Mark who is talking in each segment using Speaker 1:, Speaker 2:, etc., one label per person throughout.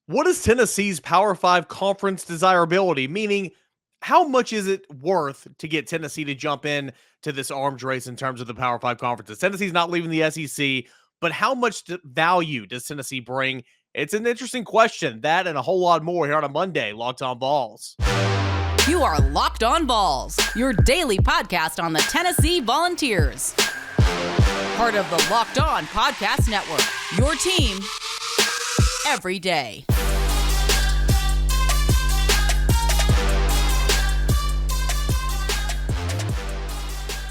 Speaker 1: What is Tennessee's Power Five conference desirability? Meaning, how much is it worth to get Tennessee to jump in to this arms race in terms of the Power Five conferences? Tennessee's not leaving the SEC, but how much value does Tennessee bring? It's an interesting question. That and a whole lot more here on a Monday, Locked On Vols.
Speaker 2: You are Locked On Vols, your daily podcast on the Tennessee Volunteers. Part of the Locked On Podcast Network, your team every day.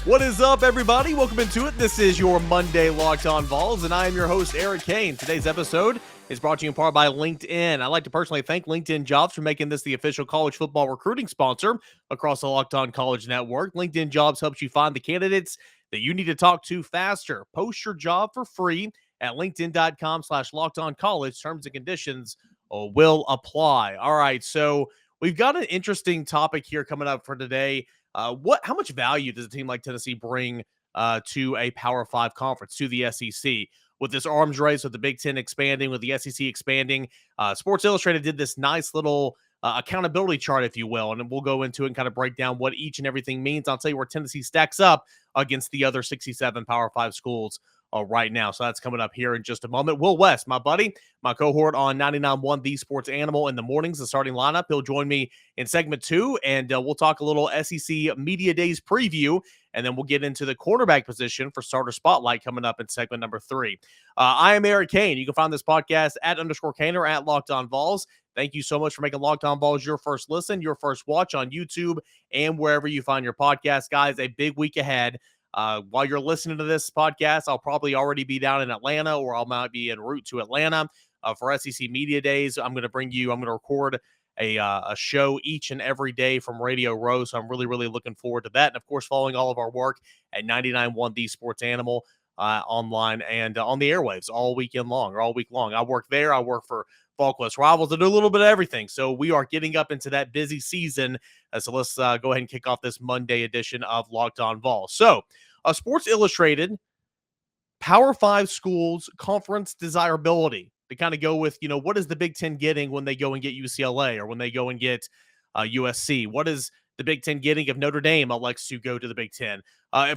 Speaker 1: What is up, everybody? Welcome into it. This is your Monday Locked On Vols, and I am your host, Eric Kane. Today's episode is brought to you in part by LinkedIn. I'd like to personally thank LinkedIn Jobs for making this the official college football recruiting sponsor across the Locked On College Network. LinkedIn Jobs helps you find the candidates that you need to talk to faster. Post your job for free at linkedin.com/lockedoncollege. Terms and conditions will apply. All right, so we've got an interesting topic here coming up for today. How much value does a team like Tennessee bring to a Power Five conference, to the SEC? With this arms race, with the Big Ten expanding, with the SEC expanding, Sports Illustrated did this nice little accountability chart, if you will, and we'll go into it and kind of break down what each and everything means. I'll tell you where Tennessee stacks up against the other 67 Power Five schools right now. So that's coming up here in just a moment. Will West, my buddy, my cohort on 99.1 The Sports Animal in the mornings, the starting lineup. He'll join me in segment 2, and we'll talk a little SEC Media Days preview, and then we'll get into the cornerback position for Starter Spotlight coming up in segment number 3. I am Eric Kane. You can find this podcast at _Kane or at Locked On Vols. Thank you so much for making Locked On Vols your first listen, your first watch on YouTube, and wherever you find your podcast. Guys, a big week ahead. While you're listening to this podcast, I'll probably already be down in Atlanta, or I might be en route to Atlanta for SEC Media Days. I'm going to record a show each and every day from Radio Row. So I'm really, really looking forward to that. And of course, following all of our work at 99.1 The Sports Animal online and on the airwaves all week long. I work there. I work for VolQuest Rivals. I do a little bit of everything. So we are getting up into that busy season. So let's go ahead and kick off this Monday edition of Locked On Vols. So Sports Illustrated, Power 5 schools, conference desirability. To kind of go with, what is the Big Ten getting when they go and get UCLA or when they go and get USC? What is the Big Ten getting if Notre Dame elects to go to the Big Ten?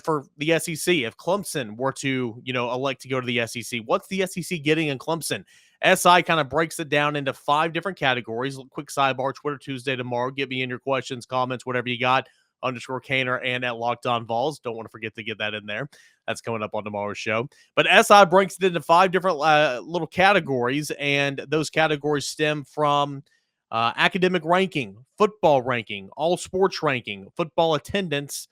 Speaker 1: For the SEC, if Clemson were to, elect to go to the SEC, what's the SEC getting in Clemson? SI kind of breaks it down into 5 different categories. Quick sidebar, Twitter Tuesday tomorrow. Get me in your questions, comments, whatever you got. _Kaner and at Locked On Vols. Don't want to forget to get that in there. That's coming up on tomorrow's show. But SI breaks it into 5 different little categories, and those categories stem from academic ranking, football ranking, all sports ranking, football attendance,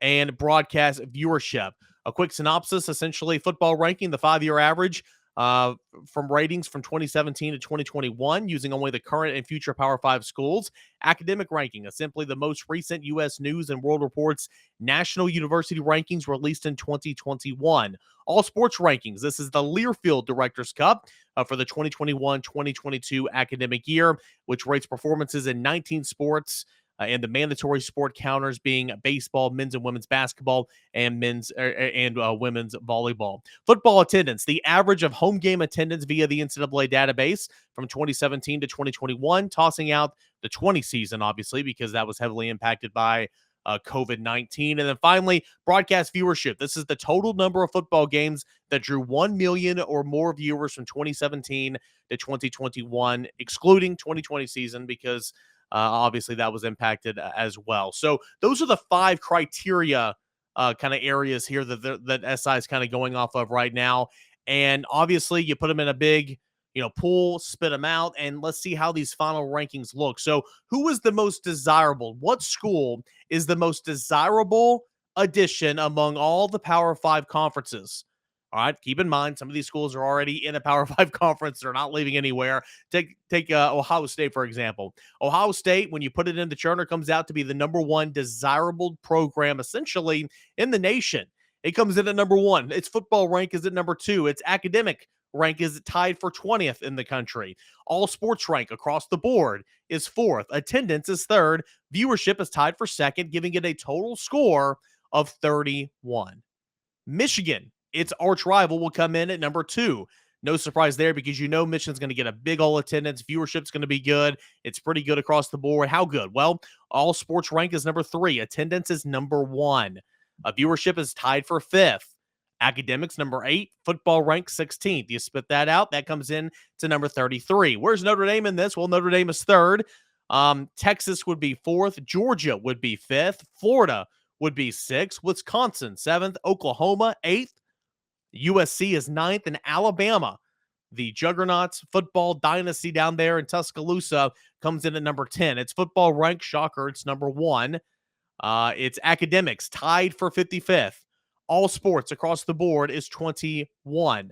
Speaker 1: and broadcast viewership. A quick synopsis, essentially football ranking, the 5-year average from ratings from 2017 to 2021, using only the current and future Power 5 schools. Academic ranking is simply the most recent U.S. News and World Report's national university rankings released in 2021. All sports rankings. This is the Learfield Directors Cup for the 2021-2022 academic year, which rates performances in 19 sports. And the mandatory sport counters being baseball, men's and women's basketball, and women's volleyball. Football attendance, the average of home game attendance via the NCAA database from 2017 to 2021, tossing out the 20 season, obviously, because that was heavily impacted by COVID-19. And then finally, broadcast viewership. This is the total number of football games that drew 1 million or more viewers from 2017 to 2021, excluding 2020 season, because obviously, that was impacted as well. So those are the 5 criteria kind of areas here that SI is kind of going off of right now. And obviously, you put them in a big, pool, spit them out, and let's see how these final rankings look. So who is the most desirable? What school is the most desirable addition among all the Power 5 conferences? All right, keep in mind, some of these schools are already in a Power 5 conference. They're not leaving anywhere. Take Ohio State, for example. Ohio State, when you put it in the churner, comes out to be the number 1 desirable program, essentially, in the nation. It comes in at number 1. Its football rank is at number 2. Its academic rank is tied for 20th in the country. All sports rank across the board is 4th. Attendance is 3rd. Viewership is tied for 2nd, giving it a total score of 31. Michigan, its arch rival, will come in at number 2. No surprise there because Michigan's going to get a big old attendance. Viewership's going to be good. It's pretty good across the board. How good? Well, all sports rank is number 3. Attendance is number 1. Viewership is tied for 5th. Academics, number 8. Football ranks 16th. You spit that out, that comes in to number 33. Where's Notre Dame in this? Well, Notre Dame is 3rd. Texas would be 4th. Georgia would be 5th. Florida would be 6th. Wisconsin, 7th. Oklahoma, 8th. USC is 9th. And Alabama, the juggernauts football dynasty down there in Tuscaloosa, comes in at number 10. It's football rank, shocker, it's number 1. It's academics, tied for 55th. All sports across the board is 21.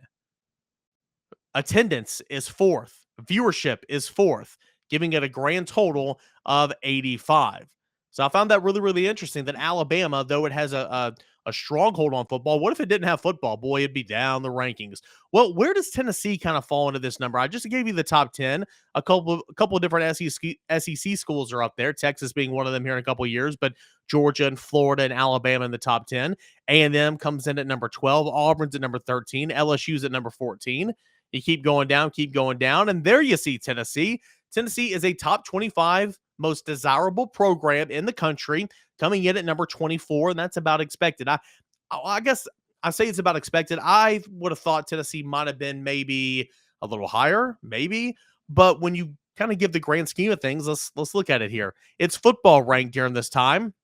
Speaker 1: Attendance is 4th. Viewership is 4th, giving it a grand total of 85. So I found that really, really interesting that Alabama, though it has a stronghold on football, what if it didn't have football? Boy, it'd be down the rankings. Well, where does Tennessee kind of fall into this number? I just gave you the top 10. A couple of different SEC schools are up there, Texas being one of them here in a couple of years, but Georgia and Florida and Alabama in the top 10. A&M comes in at number 12. Auburn's at number 13. LSU's at number 14. You keep going down, and there you see Tennessee. Tennessee is a top 25 most desirable program in the country, coming in at number 24, and that's about expected. I guess I say it's about expected. I would have thought Tennessee might have been maybe a little higher, maybe, but when you kind of give the grand scheme of things, let's look at it here. Its football rank during this time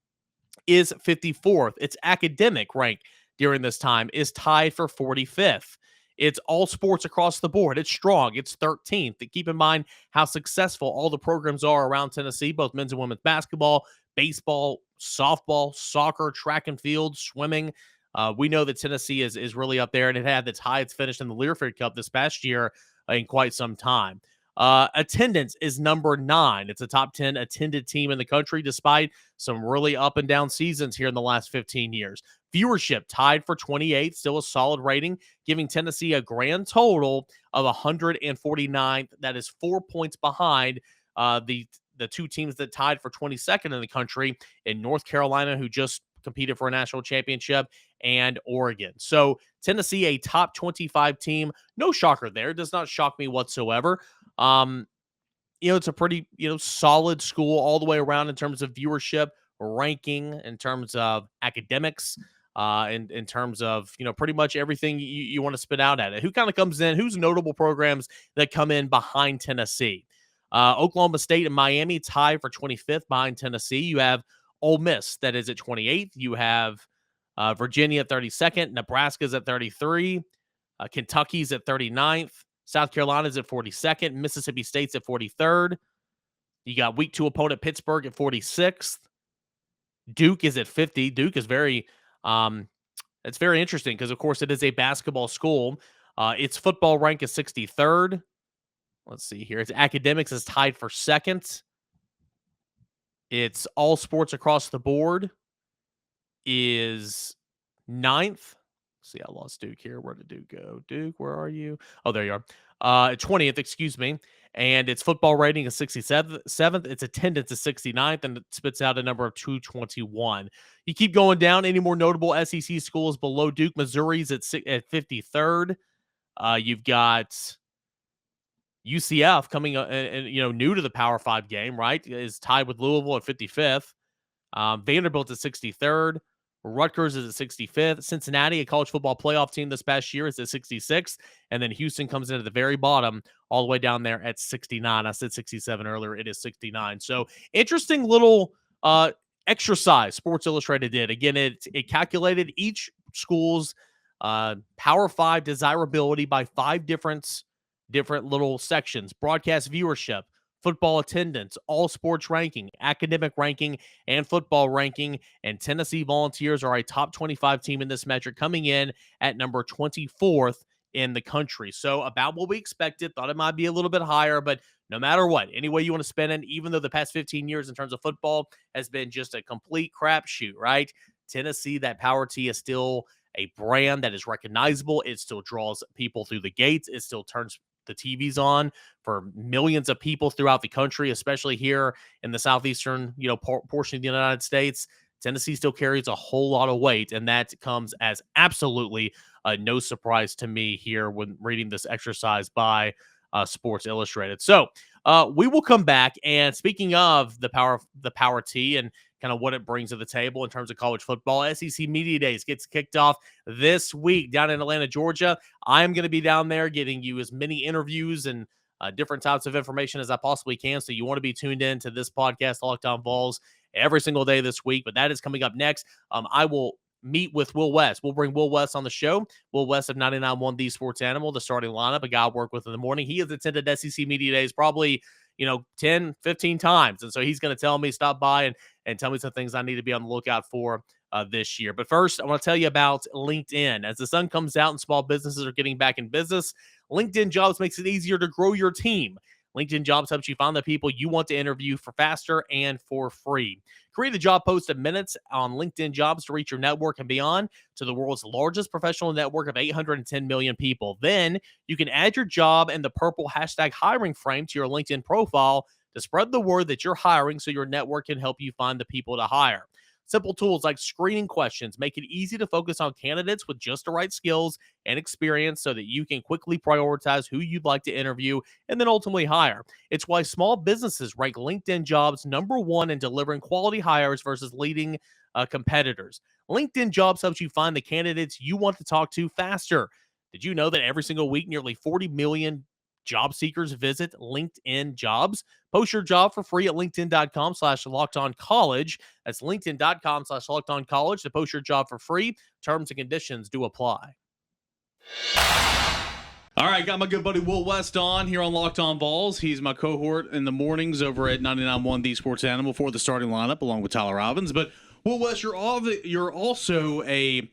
Speaker 1: is 54th. Its academic rank during this time is tied for 45th. It's all sports across the board. It's strong. It's 13th. Keep in mind how successful all the programs are around Tennessee, both men's and women's basketball, baseball, softball, soccer, track and field, swimming. We know that Tennessee is really up there, and it had its highest finish in the Learfield Cup this past year in quite some time. Attendance is number 9. It's a top 10 attended team in the country, despite some really up and down seasons here in the last 15 years. Viewership tied for 28th, still a solid rating, giving Tennessee a grand total of 149th. That is 4 points behind the 2 teams that tied for 22nd in the country in North Carolina, who just competed for a national championship, and Oregon. So Tennessee, a top 25 team. No shocker there. It does not shock me whatsoever. It's a pretty, solid school all the way around in terms of viewership, ranking, in terms of academics, in terms of, pretty much everything you want to spit out at it. Who kind of comes in? Who's notable programs that come in behind Tennessee? Oklahoma State and Miami tie for 25th behind Tennessee. You have Ole Miss that is at 28th. You have Virginia at 32nd. Nebraska's at 33. Kentucky's at 39th. South Carolina's at 42nd. Mississippi State's at 43rd. You got week 2 opponent Pittsburgh at 46th. Duke is at 50. Duke is very it's very interesting because, of course, it is a basketball school. Its football rank is 63rd. Let's see here. Its academics is tied for 2nd. It's all sports across the board is 9th. See, I lost Duke here. Where did Duke go? Duke, where are you? Oh, there you are. 20th, excuse me. And its football rating is 67th. Its attendance is 69th, and it spits out a number of 221. You keep going down. Any more notable SEC schools below Duke? Missouri's at 53rd. You've got UCF coming, new to the Power 5 game, right? Is tied with Louisville at 55th. Vanderbilt at 63rd. Rutgers is at 65th. Cincinnati, a college football playoff team this past year, is at 66th. And then Houston comes in at the very bottom, all the way down there at 69. I said 67 earlier. It is 69. So interesting little exercise Sports Illustrated did. Again, it calculated each school's Power 5 desirability by 5 different little sections: broadcast viewership, football attendance, all sports ranking, academic ranking, and football ranking. And Tennessee Volunteers are a top 25 team in this metric, coming in at number 24th in the country. So about what we expected. Thought it might be a little bit higher, but no matter what, any way you want to spend it, even though the past 15 years in terms of football has been just a complete crapshoot, right? Tennessee, that Power T, is still a brand that is recognizable. It still draws people through the gates. It still turns the TVs on for millions of people throughout the country, especially here in the southeastern, portion of the United States. Tennessee still carries a whole lot of weight, and that comes as absolutely no surprise to me here when reading this exercise by Sports Illustrated. So we will come back, and speaking of the power T and kind of what it brings to the table in terms of college football, SEC Media Days gets kicked off this week down in Atlanta, Georgia. I'm going to be down there getting you as many interviews and different types of information as I possibly can. So you want to be tuned in to this podcast, Locked On Vols, every single day this week. But that is coming up next. I will meet with Will West. We'll bring Will West on the show. Will West of 99.1 The Sports Animal, the starting lineup, a guy I work with in the morning. He has attended SEC Media Days probably 10, 15 times. And so he's going to tell me, stop by and tell me some things I need to be on the lookout for this year. But first, I want to tell you about LinkedIn. As the sun comes out and small businesses are getting back in business, LinkedIn Jobs makes it easier to grow your team. LinkedIn Jobs helps you find the people you want to interview for faster and for free. Create a job post in minutes on LinkedIn Jobs to reach your network and beyond to the world's largest professional network of 810 million people. Then you can add your job and the purple hashtag hiring frame to your LinkedIn profile to spread the word that you're hiring so your network can help you find the people to hire. Simple tools like screening questions make it easy to focus on candidates with just the right skills and experience so that you can quickly prioritize who you'd like to interview and then ultimately hire. It's why small businesses rank LinkedIn Jobs #1 in delivering quality hires versus leading competitors. LinkedIn Jobs helps you find the candidates you want to talk to faster. Did you know that every single week, nearly 40 million job seekers visit LinkedIn Jobs? Post your job for free at linkedin.com/lockedoncollege. That's linkedin.com/lockedoncollege to post your job for free. Terms and conditions do apply. All right, got my good buddy Will West on here on Locked On Vols. He's my cohort in the mornings over at 99.1 The Sports Animal for the starting lineup along with Tyler Robbins. But Will West, you're also an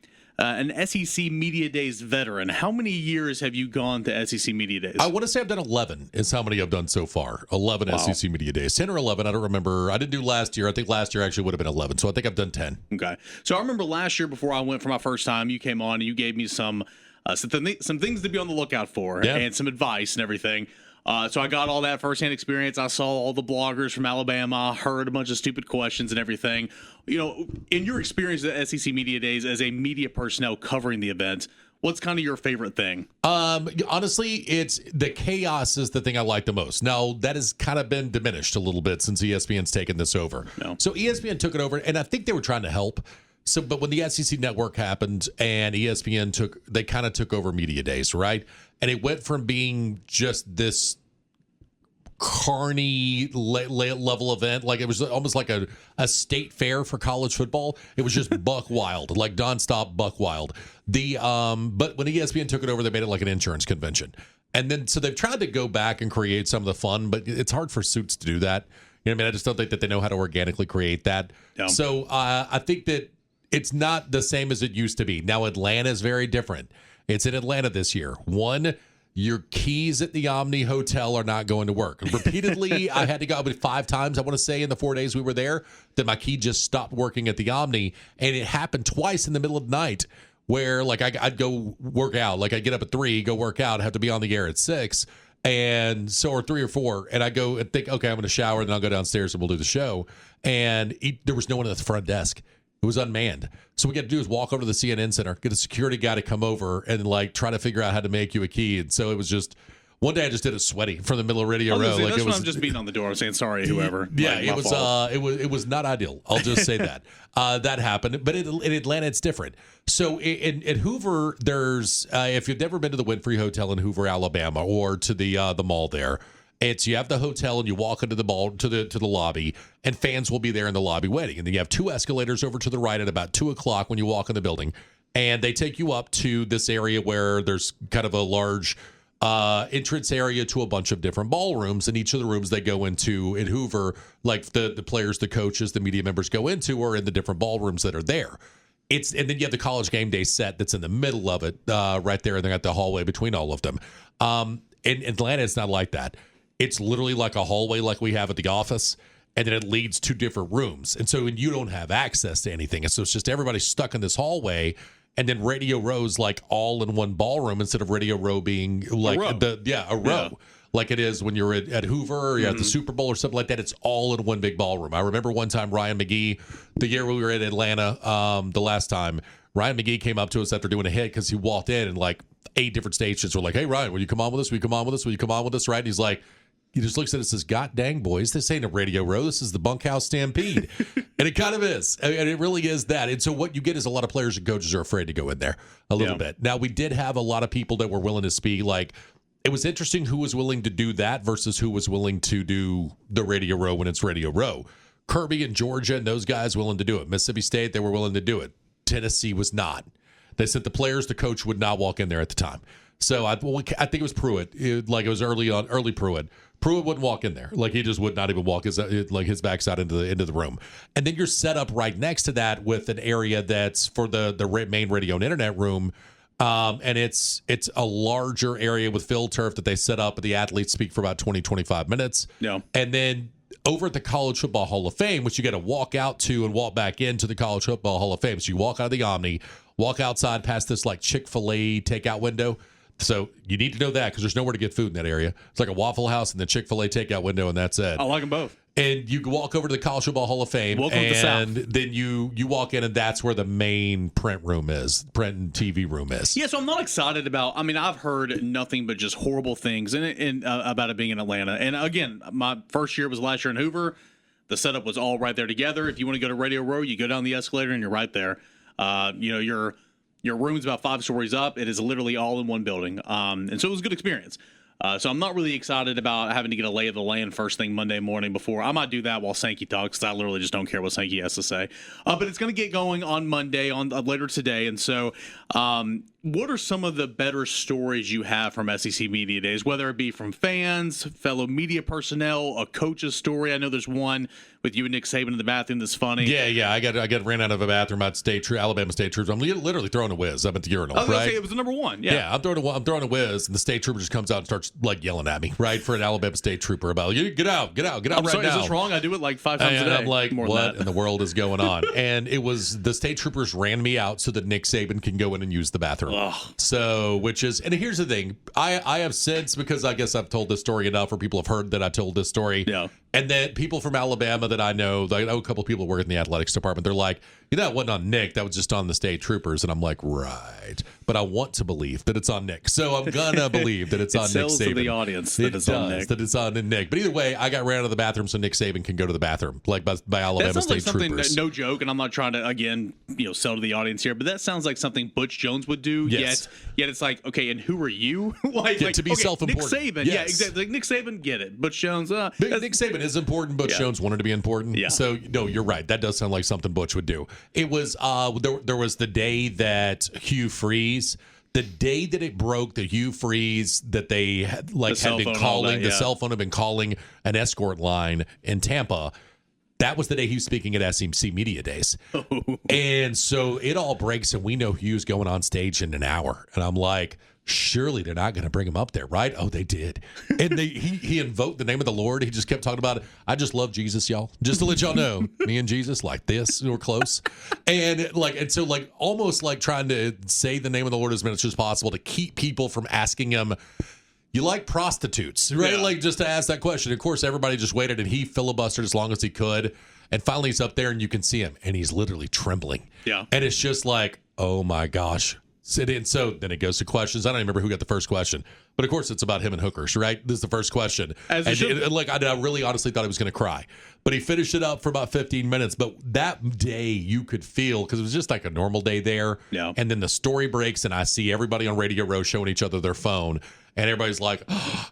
Speaker 1: SEC Media Days veteran. How many years have you gone to SEC Media Days?
Speaker 3: I want to say I've done 11 is how many I've done so far. 11 wow. SEC Media Days. 10 or 11, I don't remember. I didn't do last year. I think last year actually would have been 11, so I think I've done 10.
Speaker 1: Okay. So I remember last year before I went for my first time, you came on and you gave me some things to be on the lookout for and some advice and everything. So I got all that firsthand experience. I saw all the bloggers from Alabama, heard a bunch of stupid questions and everything. In your experience at SEC Media Days as a media personnel covering the event, what's kind of your favorite thing?
Speaker 3: Honestly, it's the chaos is the thing I like the most. Now, that has kind of been diminished a little bit since ESPN's taken this over. No. So ESPN took it over, and I think they were trying to help. But when the SEC Network happened and ESPN they kind of took over Media Days, right? And it went from being just this carny level event, like it was almost like a state fair for college football. It was just buck wild, like nonstop buck wild. But when ESPN took it over, they made it like an insurance convention. And then so they've tried to go back and create some of the fun, but it's hard for suits to do that. You know what I mean? I just don't think that they know how to organically create that. No. So I think that it's not the same as it used to be. Now, Atlanta is very different. It's in Atlanta this year. One, your keys at the Omni Hotel are not going to work. Repeatedly, I had to go 5 times, I want to say, in the 4 days we were there, that my key just stopped working at the Omni. And it happened twice in the middle of the night where, like, I'd go work out. Like, I'd get up at 3, go work out, have to be on the air at 6. And so, or 3 or 4. And I go and think, okay, I'm going to shower, then I'll go downstairs and we'll do the show. And there was no one at the front desk. It was unmanned. So what we got to do is walk over to the CNN Center, get a security guy to come over and like try to figure out how to make you a key. And so it was just one day I just did it sweaty from the middle of Radio Row.
Speaker 1: Like that's when I'm just beating on the door. I'm saying sorry, whoever.
Speaker 3: Yeah, it was not ideal. I'll just say that. That happened. But in Atlanta, it's different. So in Hoover, there's if you've never been to the Winfrey Hotel in Hoover, Alabama, or to the mall there. You have the hotel and you walk into the mall to the lobby, and fans will be there in the lobby waiting. And then you have 2 escalators over to the right at about 2:00 when you walk in the building, and they take you up to this area where there's kind of a large entrance area to a bunch of different ballrooms. And each of the rooms they go into in Hoover, like the players, the coaches, the media members go into, are in the different ballrooms that are there. And then you have the College Game Day set that's in the middle of it, right there, and they got the hallway between all of them. In Atlanta, it's not like that. It's literally like a hallway like we have at the office, and then it leads to different rooms. And so you don't have access to anything. And so it's just everybody stuck in this hallway, and then Radio Row's like all in one ballroom instead of Radio Row being like a row. Yeah. Like it is when you're at Hoover or you're at the Super Bowl or something like that. It's all in one big ballroom. I remember one time Ryan McGee, the year we were in Atlanta the last time, Ryan McGee came up to us after doing a hit because he walked in and like 8 different stations were like, "Hey Ryan, will you come on with us? Will you come on with us? Will you come on with us?" Right? And he's like, he just looks at us and says, "God dang, boys, this ain't a Radio Row. This is the Bunkhouse Stampede." And it kind of is. And it really is that. And so what you get is a lot of players and coaches are afraid to go in there a little bit. Now, we did have a lot of people that were willing to speak. Like, it was interesting who was willing to do that versus who was willing to do the Radio Row when it's Radio Row. Kirby and Georgia and those guys willing to do it. Mississippi State, they were willing to do it. Tennessee was not. They said the players, the coach would not walk in there at the time. So I think it was Pruitt. It was early Pruitt. Pruitt wouldn't walk in there. Like, he just would not even walk his backside into the room. And then you're set up right next to that with an area that's for the main radio and internet room. And it's a larger area with field turf that they set up, and the athletes speak for about 20, 25 minutes.
Speaker 4: Yeah. And
Speaker 3: then over at the College Football Hall of Fame, which you got to walk out to and walk back into the College Football Hall of Fame. So you walk out of the Omni, walk outside past this like Chick-fil-A takeout window. So you need to know that because there's nowhere to get food in that area. It's like a Waffle House and the Chick-fil-A takeout window, and that's it.
Speaker 4: I like them both.
Speaker 3: And you walk over to the College Football Hall of Fame,
Speaker 4: Welcome to the South.
Speaker 3: then you walk in, and that's where the main print and TV room is.
Speaker 4: Yeah, so I'm not excited about. I mean, I've heard nothing but just horrible things about it being in Atlanta. And again, my first year was last year in Hoover. The setup was all right there together. If you want to go to Radio Row, you go down the escalator, and you're right there. Your room's about 5 stories up. It is literally all in one building. And so it was a good experience. So I'm not really excited about having to get a lay of the land first thing Monday morning before. I might do that while Sankey talks, because I literally just don't care what Sankey has to say. But it's going to get going on Monday, later today. And so what are some of the better stories you have from SEC Media Days, whether it be from fans, fellow media personnel, a coach's story? I know there's one with you and Nick Saban in the bathroom that's funny.
Speaker 3: Yeah. I got ran out of a bathroom at Alabama State Trooper. I'm literally throwing a whiz up at the urinal.
Speaker 4: I was
Speaker 3: right?
Speaker 4: Say it was the number one. Yeah,
Speaker 3: I'm throwing a whiz, and the state trooper just comes out and starts like yelling at me, right, for an Alabama State Trooper about, "You get out
Speaker 4: I'm
Speaker 3: right
Speaker 4: sorry,
Speaker 3: now."
Speaker 4: Is this wrong? I do it like 5 times a day.
Speaker 3: And I'm like,
Speaker 4: More
Speaker 3: what in the world is going on? And it was the state troopers ran me out so that Nick Saban can go in and use the bathroom.
Speaker 4: Ugh.
Speaker 3: So, and here's the thing, I have since, because I guess I've told this story enough where people have heard that I told this story.
Speaker 4: Yeah.
Speaker 3: And then people from Alabama that I know a couple of people work in the athletics department. They're like, that wasn't on Nick. That was just on the state troopers. And I'm like, right. But I want to believe that it's on Nick. So I'm going to believe that it's on Nick Saban.
Speaker 4: To the audience that it's on Nick.
Speaker 3: That it's on Nick. But either way, I got ran out of the bathroom so Nick Saban can go to the bathroom, like by Alabama State Troopers.
Speaker 4: No joke, and I'm not trying to, again, sell to the audience here, but that sounds like something Butch Jones would do.
Speaker 3: Yes.
Speaker 4: Yet it's like, okay, and who are you?
Speaker 3: To be self-important.
Speaker 4: Nick Saban.
Speaker 3: Yes.
Speaker 4: Yeah, exactly. Like Nick Saban, get it. Butch Jones.
Speaker 3: Nick Saban is important. Butch Jones wanted to be important.
Speaker 4: Yeah.
Speaker 3: So, no, you're right. That does sound like something Butch would do. It was, there was the day that Hugh Freeze, the day that it broke, the Hugh Freeze that they had been calling, the cell phone had been calling an escort line in Tampa. That was the day he was speaking at SEC Media Days. And so it all breaks, and we know Hugh's going on stage in an hour. And I'm like, surely they're not going to bring him up there, right? Oh, they did. And he invoked the name of the Lord. He just kept talking about it. I just love Jesus, y'all. Just to let y'all know, me and Jesus, like this, we're close. And so almost like trying to say the name of the Lord as much as possible to keep people from asking him, "You like prostitutes?" Right?
Speaker 4: Yeah.
Speaker 3: Like, just to ask that question. Of course, everybody just waited, and he filibustered as long as he could. And finally, he's up there, and you can see him, and he's literally trembling.
Speaker 4: Yeah.
Speaker 3: And it's just like, oh my gosh. So then it goes to questions. I don't even remember who got the first question, but of course it's about him and Hookers, right? This is the first question. I really honestly thought he was going to cry, but he finished it up for about 15 minutes. But that day you could feel, because it was just like a normal day there.
Speaker 4: Yeah.
Speaker 3: And then the story breaks, and I see everybody on Radio Row showing each other their phone, and everybody's like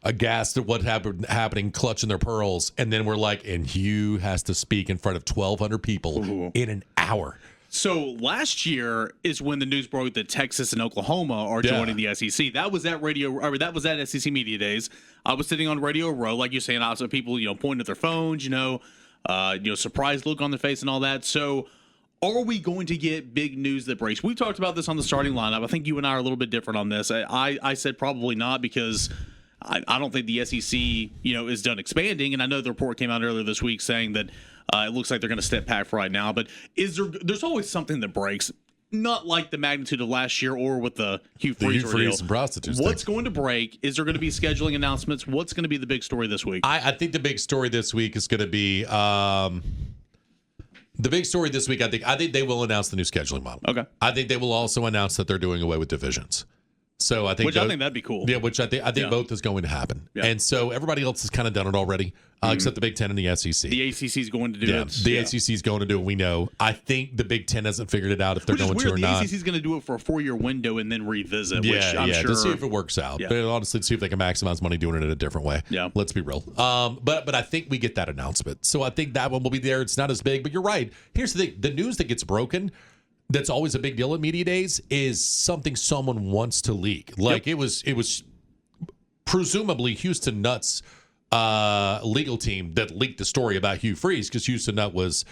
Speaker 3: aghast at what happening, clutching their pearls. And then we're like, and Hugh has to speak in front of 1,200 people in an hour.
Speaker 4: So last year is when the news broke that Texas and Oklahoma are joining the SEC. That was at SEC Media Days. I was sitting on Radio Row, like you're saying, I saw people, pointing at their phones, surprised look on their face and all that. So are we going to get big news that breaks? We talked about this on the starting lineup. I think you and I are a little bit different on this. I said probably not, because I don't think the SEC, is done expanding. And I know the report came out earlier this week saying that it looks like they're going to step back for right now. But there's always something that breaks, not like the magnitude of last year or with the Hugh Freeze
Speaker 3: and prostitutes.
Speaker 4: What's going to break? Is there going to be scheduling announcements? What's going to be the big story this week?
Speaker 3: I think the big story this week is going to be The big story this week, I think they will announce the new scheduling model.
Speaker 4: Okay.
Speaker 3: I think they will also announce that they're doing away with divisions. So I think
Speaker 4: I think that'd be cool.
Speaker 3: Yeah, which I think both is going to happen.
Speaker 4: Yeah.
Speaker 3: And so everybody else has kind of done it already, except the Big Ten and the SEC.
Speaker 4: The ACC is going to do it.
Speaker 3: The ACC is going to do it. We know. I think the Big Ten hasn't figured it out if they're going to or not.
Speaker 4: The ACC is going to do it for a 4-year window and then revisit.
Speaker 3: Yeah,
Speaker 4: which I'm sure
Speaker 3: to see if it works out.
Speaker 4: Yeah.
Speaker 3: But honestly, to see if they can maximize money doing it in a different way.
Speaker 4: Yeah,
Speaker 3: let's be real. But I think we get that announcement, so I think that one will be there. It's not as big, but you're right. Here's the thing: the news that gets broken. That's always a big deal at media days is something someone wants to leak. Like it was presumably Houston Nutt's legal team that leaked the story about Hugh Freeze because Houston Nutt was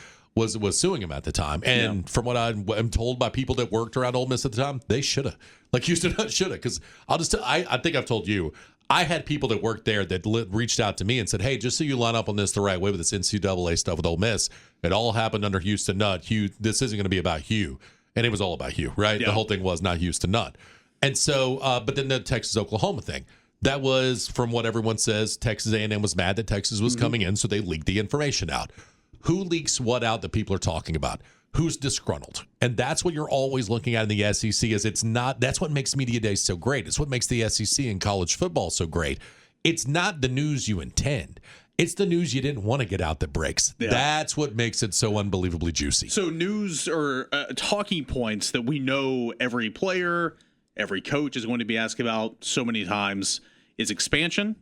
Speaker 3: suing him at the time. And from what I'm told by people that worked around Ole Miss at the time, they should have. Like Houston Nutt should have. Because I think I've told you, I had people that worked there that reached out to me and said, hey, just so you line up on this the right way with this NCAA stuff with Ole Miss, it all happened under Houston Nutt. Hugh, this isn't going to be about Hugh. And it was all about Hugh, right?
Speaker 4: Yeah.
Speaker 3: The whole thing was not Houston Nutt. And so, but then the Texas-Oklahoma thing. That was, from what everyone says, Texas A&M was mad that Texas was coming in, so they leaked the information out. Who leaks what out that people are talking about? Who's disgruntled? And that's what you're always looking at in the SEC is it's not, that's what makes media days so great. It's what makes the SEC and college football so great. It's not the news you intend. It's the news you didn't want to get out that breaks. Yeah. That's what makes it so unbelievably juicy.
Speaker 4: So news or talking points that we know every player, every coach is going to be asked about so many times is expansion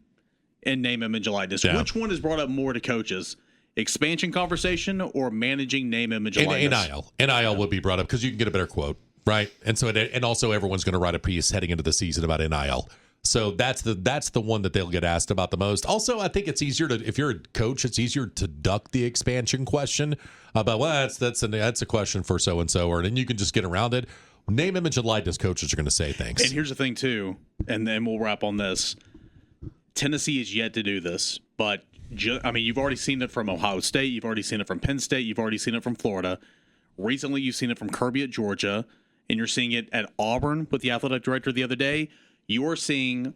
Speaker 4: and name, image, likeness. Yeah. Which one is brought up more to coaches? Expansion conversation or managing name, image, likeness?
Speaker 3: NIL would be brought up because you can get a better quote, right? And so and also everyone's going to write a piece heading into the season about NIL. So that's the one that they'll get asked about the most. Also, I think it's easier to, if you're a coach, it's easier to duck the expansion question about, well, that's a question for so and so, or then you can just get around it. Name, image, and likeness coaches are going to say things.
Speaker 4: And here's the thing too, and then we'll wrap on this. Tennessee is yet to do this, but you've already seen it from Ohio State, you've already seen it from Penn State, you've already seen it from Florida. Recently, you've seen it from Kirby at Georgia, and you're seeing it at Auburn with the athletic director the other day. You're seeing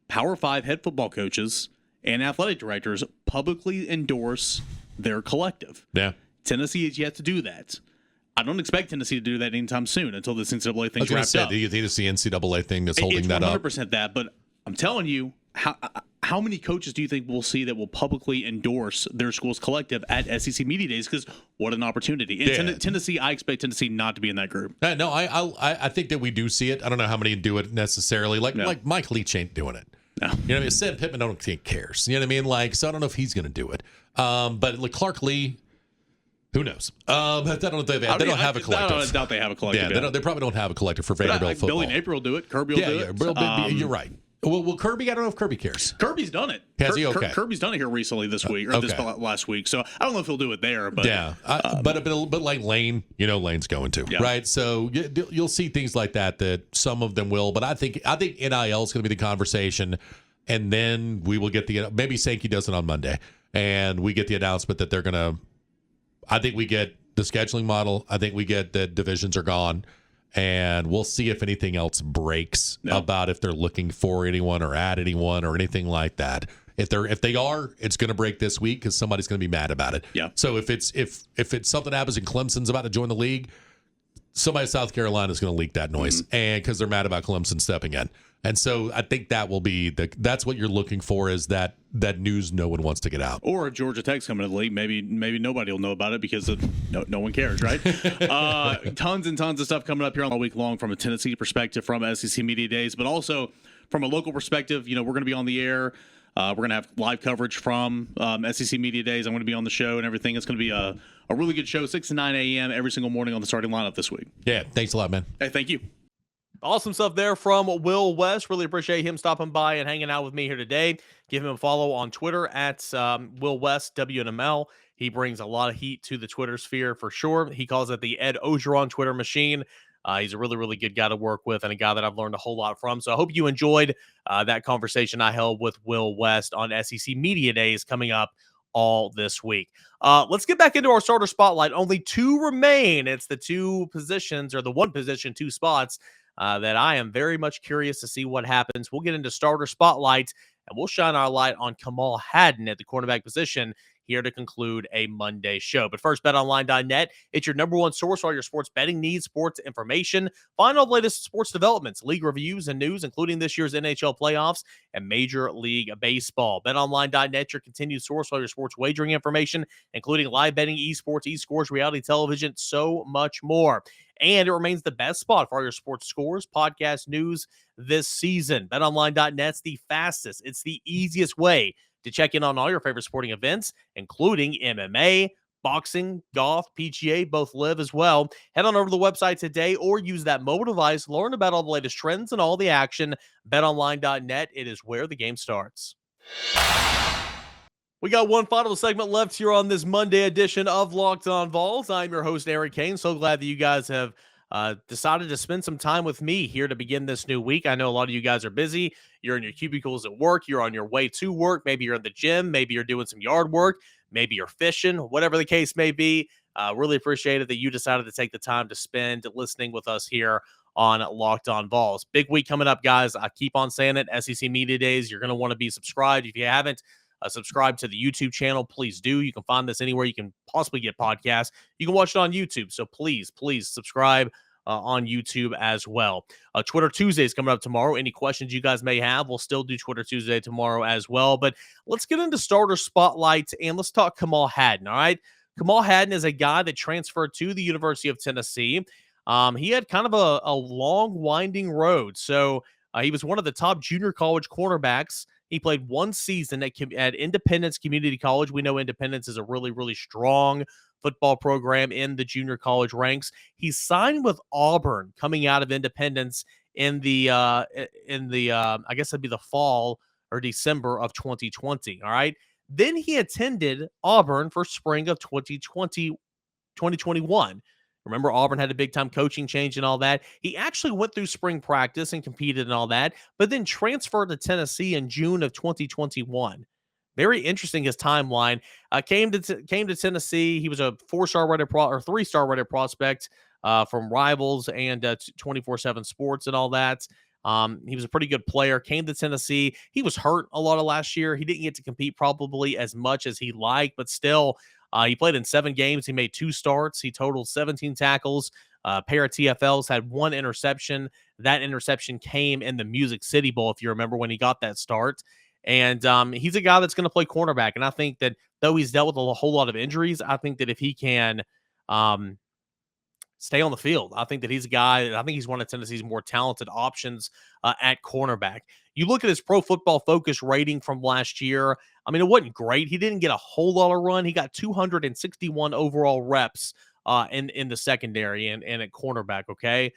Speaker 4: Power 5 head football coaches and athletic directors publicly endorse their collective.
Speaker 3: Yeah.
Speaker 4: Tennessee is yet to do that. I don't expect Tennessee to do that anytime soon until this NCAA thing's wrapped up.
Speaker 3: Do you think it's the NCAA thing that's holding that up?
Speaker 4: It's 100% that, but I'm telling you, how many coaches do you think we'll see that will publicly endorse their school's collective at SEC Media Days? Because what an opportunity. And Tennessee, I expect Tennessee not to be in that group.
Speaker 3: No, I think that we do see it. I don't know how many do it necessarily. Like Mike Leach ain't doing it. No. You know what I mean? Sam Pittman, I don't think cares. You know what I mean? So I don't know if he's going to do it. But like Clark Lee, who knows? But I don't know if they don't have a collective.
Speaker 4: I doubt they have a collective.
Speaker 3: Yeah, they probably don't have a collective for Vanderbilt football.
Speaker 4: Billy Napier will do it. Kirby will do it.
Speaker 3: You're right. Well, Kirby, I don't know if Kirby cares.
Speaker 4: Kirby's done it.
Speaker 3: Has he? Okay.
Speaker 4: Kirby's done it here recently this week, or this last week. So I don't know if he'll do it there. But
Speaker 3: but like Lane, Lane's going to, right? So you'll see things like that some of them will. But I think NIL is going to be the conversation, and then we will get maybe Sankey does it on Monday, and we get the announcement that they're going to. I think we get the scheduling model. I think we get that divisions are gone. And we'll see if anything else breaks about if they're looking for anyone or at anyone or anything like that. If they are, it's going to break this week because somebody's going to be mad about it.
Speaker 4: Yeah.
Speaker 3: So if it's something happens and Clemson's about to join the league, somebody in South Carolina is going to leak that noise, and because they're mad about Clemson stepping in. And so I think that will be that's what you're looking for is that news no one wants to get out.
Speaker 4: Or if Georgia Tech's coming to the league, maybe nobody will know about it because no one cares, right? Tons and tons of stuff coming up here all week long from a Tennessee perspective, from SEC Media Days, but also from a local perspective. We're going to be on the air. We're going to have live coverage from SEC Media Days. I'm going to be on the show and everything. It's going to be a really good show, 6 to 9 a.m. every single morning on the starting lineup this week.
Speaker 3: Yeah, thanks a lot, man.
Speaker 4: Hey, thank you.
Speaker 1: Awesome stuff there from Will West. Really appreciate him stopping by and hanging out with me here today. Give him a follow on Twitter at Will West WNML. He brings a lot of heat to the Twitter sphere for sure. He calls it the Ed Ogeron Twitter machine. He's a really, really good guy to work with and a guy that I've learned a whole lot from. So I hope you enjoyed that conversation I held with Will West on SEC Media Days coming up all this week. Let's get back into our starter spotlight. Only two remain. It's the two positions, or the one position, two spots that I am very much curious to see what happens. We'll get into starter spotlight, and we'll shine our light on Kamal Hadden at the cornerback position here to conclude a Monday show. But first, betonline.net. It's your number one source for all your sports betting needs, sports information. Find all the latest sports developments, league reviews, and news, including this year's NHL playoffs and Major League Baseball. BetOnline.net, your continued source for all your sports wagering information, including live betting, esports, eScores, reality television, so much more. And it remains the best spot for all your sports scores, podcast news this season. BetOnline.net's the fastest. It's the easiest way to check in on all your favorite sporting events, including MMA, boxing, golf, PGA, both live as well. Head on over to the website today or use that mobile device. Learn about all the latest trends and all the action. BetOnline.net, it is where the game starts. We got one final segment left here on this Monday edition of Locked On Vols. I'm your host, Eric Kane. So glad that you guys have decided to spend some time with me here to begin this new week. I know a lot of you guys are busy. You're in your cubicles at work. You're on your way to work. Maybe you're in the gym. Maybe you're doing some yard work. Maybe you're fishing, whatever the case may be. Really appreciate it that you decided to take the time to spend listening with us here on Locked On Vols. Big week coming up, guys. I keep on saying it. SEC Media Days. You're going to want to be subscribed. If you haven't, subscribe to the YouTube channel. Please do. You can find this anywhere you can possibly get podcasts. You can watch it on YouTube. So please subscribe on YouTube as well. Twitter Tuesday is coming up tomorrow. Any questions you guys may have, we'll still do Twitter Tuesday tomorrow as well. But let's get into starter spotlight and let's talk Kamal Hadden. All right. Kamal Hadden is a guy that transferred to the University of Tennessee. He had kind of a long, winding road. So he was one of the top junior college cornerbacks. He played one season at Independence Community College. We know Independence is a really, really strong football program in the junior college ranks. He signed with Auburn coming out of Independence in the I guess it'd be the fall or December of 2020. All right. Then he attended Auburn for spring of 2021. Remember, Auburn had a big-time coaching change and all that. He actually went through spring practice and competed and all that, but then transferred to Tennessee in June of 2021. Very interesting, his timeline. Came to Tennessee. He was a 4-star rated or 3-star rated prospect from Rivals and 24/7 Sports and all that. He was a pretty good player. Came to Tennessee. He was hurt a lot of last year. He didn't get to compete probably as much as he liked, but still, he played in 7 games. He made 2 starts. He totaled 17 tackles, pair of TFLs, had 1 interception. That interception came in the Music City Bowl, if you remember when he got that start. And he's a guy that's going to play cornerback. And I think that though he's dealt with a whole lot of injuries, I think that if he can stay on the field, I think that he's a guy, I think he's one of Tennessee's more talented options at cornerback. You look at his Pro Football Focus rating from last year. I mean, it wasn't great. He didn't get a whole lot of run. He got 261 overall reps in the secondary and at cornerback, okay?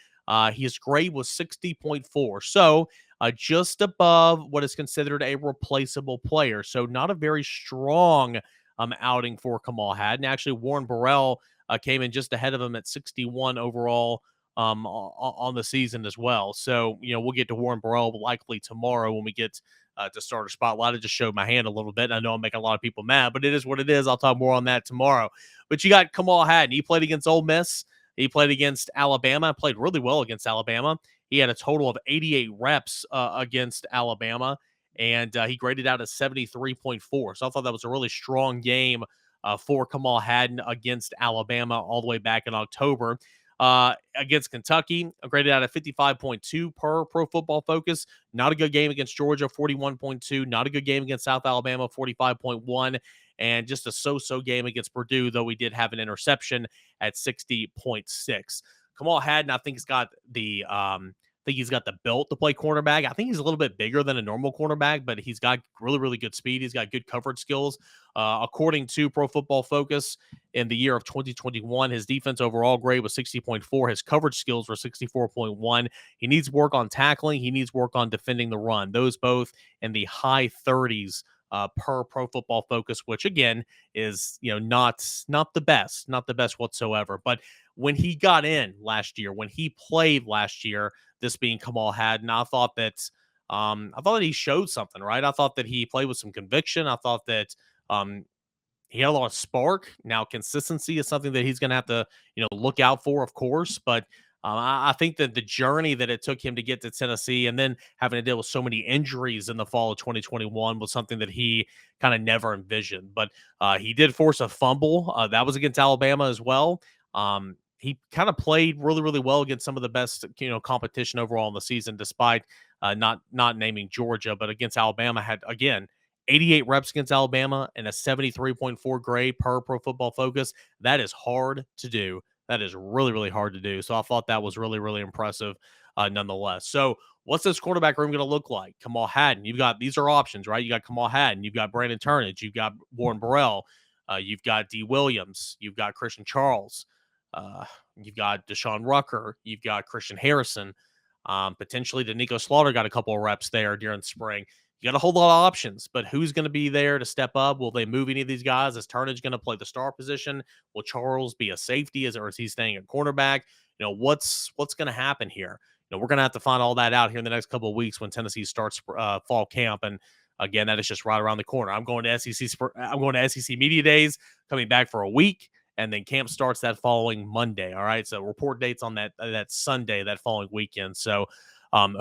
Speaker 1: His grade was 60.4. So just above what is considered a replaceable player. So not a very strong outing for Kamal Hadden. Actually, Warren Burrell came in just ahead of him at 61 overall on the season as well. So, we'll get to Warren Burrell likely tomorrow when we get to Starter Spotlight. I just showed my hand a little bit. I know I'm making a lot of people mad, but it is what it is. I'll talk more on that tomorrow. But you got Kamal Hadden. He played against Ole Miss. He played against Alabama. Played really well against Alabama. He had a total of 88 reps against Alabama, and he graded out at 73.4. So I thought that was a really strong game for Kamal Hadden against Alabama all the way back in October. Against Kentucky, graded out at 55.2 per Pro Football Focus. Not a good game against Georgia, 41.2. Not a good game against South Alabama, 45.1. And just a so-so game against Purdue, though we did have an interception at 60.6. Kamal Hadden, I think he's got the built to play cornerback. I think he's a little bit bigger than a normal cornerback, but he's got really, really good speed. He's got good coverage skills. According to Pro Football Focus, in the year of 2021, his defense overall grade was 60.4. His coverage skills were 64.1. He needs work on tackling. He needs work on defending the run. Those both in the high 30s per Pro Football Focus, which again is not the best whatsoever. But when he got in last year, when he played last year, this being Kamal Hadden, I thought that he showed something, right? I thought that he played with some conviction. I thought that he had a lot of spark. Now, consistency is something that he's going to have to look out for, of course. But I think that the journey that it took him to get to Tennessee and then having to deal with so many injuries in the fall of 2021 was something that he kind of never envisioned. But he did force a fumble. That was against Alabama as well. He kind of played really, really well against some of the best, competition overall in the season, despite not naming Georgia, but against Alabama had, again, 88 reps against Alabama and a 73.4 grade per Pro Football Focus. That is hard to do. That is really, really hard to do. So I thought that was really, really impressive nonetheless. So what's this quarterback room going to look like? Kamal Hadden. These are options, right? You got Kamal Hadden. You've got Brandon Turnage. You've got Warren Burrell. You've got D. Williams. You've got Christian Charles. You've got Deshaun Rucker. You've got Christian Harrison. Potentially Danico Slaughter got a couple of reps there during spring. You got a whole lot of options, but who's going to be there to step up? Will they move any of these guys? Is Turnage going to play the star position? Will Charles be a safety, or is he staying at cornerback? What's going to happen here? We're going to have to find all that out here in the next couple of weeks when Tennessee starts fall camp. And again, that is just right around the corner. I'm going to SEC Media Days, coming back for a week, and then camp starts that following Monday. All right, so report dates on that Sunday, that following weekend. So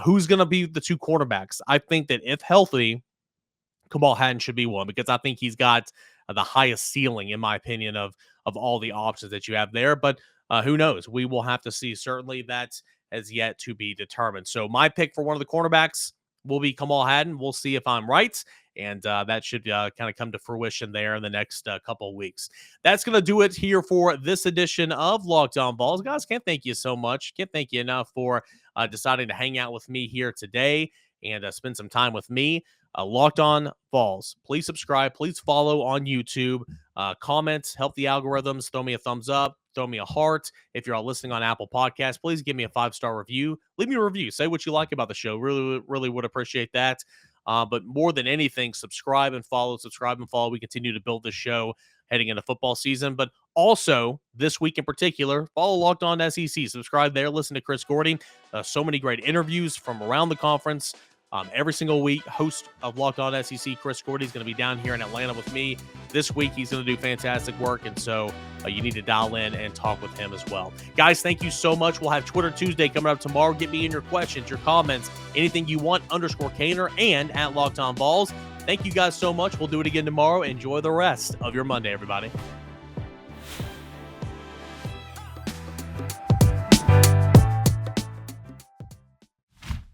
Speaker 1: who's going to be the two quarterbacks? I think that if healthy, Kamal Hadden should be one, because I think he's got the highest ceiling, in my opinion, of all the options that you have there. But who knows? We will have to see. Certainly that has yet to be determined. So my pick for one of the cornerbacks will be Kamal Hadden. We'll see if I'm right. And that should kind of come to fruition there in the next couple of weeks. That's going to do it here for this edition of Locked On Vols. Guys, can't thank you so much. Can't thank you enough for deciding to hang out with me here today and spend some time with me. Locked On Vols. Please subscribe. Please follow on YouTube. Comment, help the algorithms. Throw me a thumbs up. Throw me a heart. If you're all listening on Apple Podcasts, please give me a 5-star review. Leave me a review. Say what you like about the show. Really, really would appreciate that. But more than anything, subscribe and follow. We continue to build this show heading into football season. But also, this week in particular, follow Locked On SEC. Subscribe there. Listen to Chris Gordy. So many great interviews from around the conference. Every single week, host of Locked On SEC, Chris Gordy, is going to be down here in Atlanta with me. This week, he's going to do fantastic work, and so you need to dial in and talk with him as well. Guys, thank you so much. We'll have Twitter Tuesday coming up tomorrow. Get me in your questions, your comments, anything you want, _Caner and at Locked On Vols. Thank you guys so much. We'll do it again tomorrow. Enjoy the rest of your Monday, everybody.